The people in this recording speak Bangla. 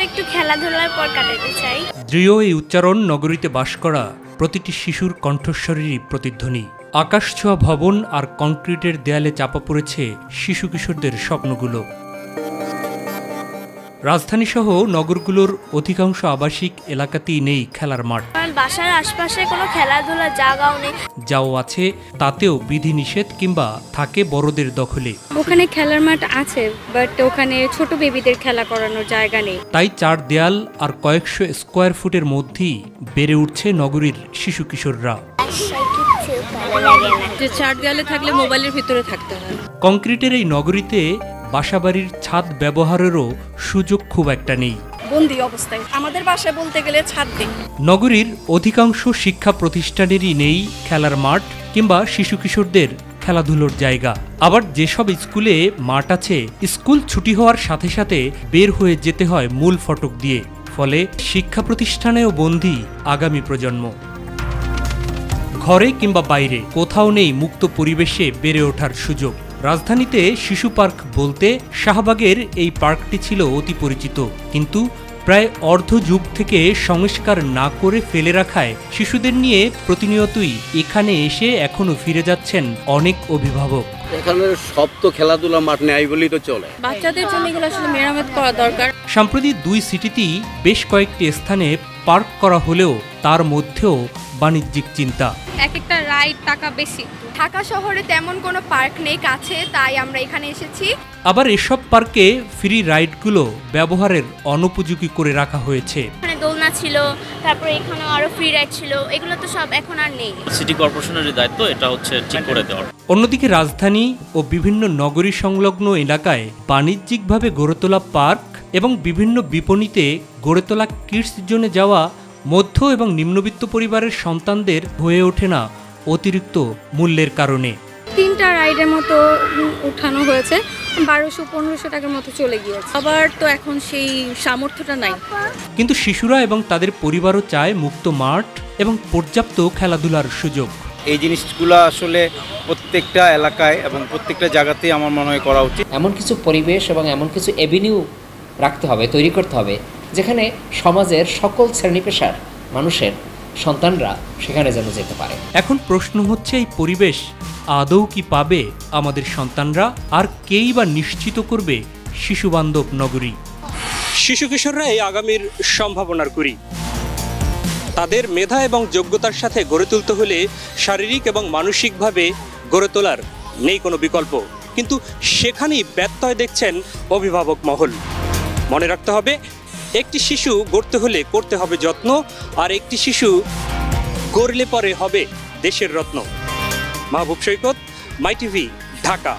একটু খেলাধুলার পর কাটাতে চাই। দৃঢ় এই উচ্চারণ নগরীতে বাস করা প্রতিটি শিশুর কণ্ঠস্বরেরই প্রতিধ্বনি। আকাশছোঁয়া ভবন আর কংক্রিটের দেয়ালে চাপা পড়েছে শিশু কিশোরদের স্বপ্নগুলো। রাজধানীসহ নগরগুলোর অধিকাংশ আবাসিক এলাকাতেই নেই খেলার মাঠ। বাসার আশপাশে কোনো খেলাধুলার জায়গাও নেই, যাও আছে তাতেও বিধিনিষেধ কিংবা থাকে বড়দের দখলে। ওখানে খেলার মাঠ আছে, বাট ওখানে ছোট বেবিদের খেলা করানোর জায়গা নেই। তাই চার দেয়াল আর কয়েকশো স্কোয়ার ফুটের মধ্যেই বেড়ে উঠছে নগরীর শিশু কিশোররা। যে চার দেয়ালে থাকলে মোবাইলের ভিতরে থাকতে হয়। কংক্রিটের এই নগরীতে বাসাবাড়ির ছাদ ব্যবহারেরও সুযোগ খুব একটা নেই। বন্দি অবস্থায় আমাদের বাসায় বলতে গেলে ছাদ নেই। নগরীর অধিকাংশ শিক্ষা প্রতিষ্ঠানেরই নেই খেলার মাঠ কিংবা শিশু কিশোরদের খেলাধুলোর জায়গা। আবার যেসব স্কুলে মাঠ আছে, স্কুল ছুটি হওয়ার সাথে সাথে বের হয়ে যেতে হয় মূল ফটক দিয়ে। ফলে শিক্ষা প্রতিষ্ঠানেও বন্দী আগামী প্রজন্ম। ঘরে কিংবা বাইরে কোথাও নেই মুক্ত পরিবেশে বেড়ে ওঠার সুযোগ। রাজধানীতে শিশু পার্ক বলতে শাহবাগের এই পার্কটি ছিল অতি পরিচিত, কিন্তু প্রায় অর্ধ যুগ থেকে সংস্কার না করে ফেলে রাখায় শিশুদের নিয়ে প্রতিনিয়তই এখানে এসে এখনো ফিরে যাচ্ছেন অনেক অভিভাবক। এখানে সব তো খেলাধুলা মাঠ নেই বলেই তো চলে। বাচ্চাদের জন্য এগুলো আসলে মেরামত করা দরকার। সম্প্রতি দুই সিটিতেই বেশ কয়েকটি স্থানে পার্ক করা হলেও তার মধ্যেও বাণিজ্যিক চিন্তা। এক একটা রাইড টাকা বেশি। ঢাকা শহরে তেমন কোনো পার্ক নেই কাছে, তাই আমরা এখানে এসেছি। আবার এসব পার্কে ফ্রি রাইডগুলো ব্যবহারের অনুপযোগী করে রাখা হয়েছে। এখানে দোলনা ছিল, তারপরে এখানে আরো ফ্রি রাইড ছিল, এগুলো তো সব এখন আর নেই। সিটি কর্পোরেশনের দায়িত্ব এটা হচ্ছে ঠিক করে দেওয়ার। অন্যদিকে রাজধানী ও বিভিন্ন নগরী সংলগ্ন এলাকায় বাণিজ্যিকভাবে গড়ে তোলা পার্ক এবং বিভিন্ন বিপণীতে গড়ে তোলা কিডস জোনে যাওয়া মধ্য এবং নিম্নবিত্ত পরিবারের সন্তানদের হয়ে ওঠে না অতিরিক্ত মূল্যের কারণে। 3টা রাইডের মতো উঠানো হয়েছে, 1200-1500 টাকার মতো চলে গিয়েছে। আবার তো এখন সেই সামর্থ্যটা নাই। কিন্তু শিশুরা এবং তাদের পরিবারও চায় মুক্ত মাঠ এবং পর্যাপ্ত খেলাধুলার সুযোগ। এই জিনিসগুলো আসলে প্রত্যেকটা এলাকায় এবং প্রত্যেকটা জায়গাতেই আমার মনে হয় করা উচিত। এমন কিছু পরিবেশ এবং এমন কিছু এভিনিউ রাখতে হবে, তৈরি করতে হবে, যেখানে সমাজের সকল শ্রেণী পেশার মানুষের সন্তানরা সেখানে যেন যেতে পারে। এখন প্রশ্ন হচ্ছে, এই পরিবেশ আদৌ কি পাবে আমাদের সন্তানরা? আর কেই বা নিশ্চিত করবে শিশুবান্ধব নগরী? শিশু কিশোররা এই আগামীর সম্ভাবনার কুড়ি। তাদের মেধা এবং যোগ্যতার সাথে গড়ে তুলতে হলে শারীরিক এবং মানসিকভাবে গড়ে তোলার নেই কোনো বিকল্প। কিন্তু সেখানেই ব্যত্যয় দেখছেন অভিভাবক মহল। মনে রাখতে হবে, একটি শিশু গড়তে হলে করতে হবে যত্ন, আর একটি শিশু গড়লে পরে হবে দেশের রত্ন। মাহবুব সৈকত, মাই টিভি, ঢাকা।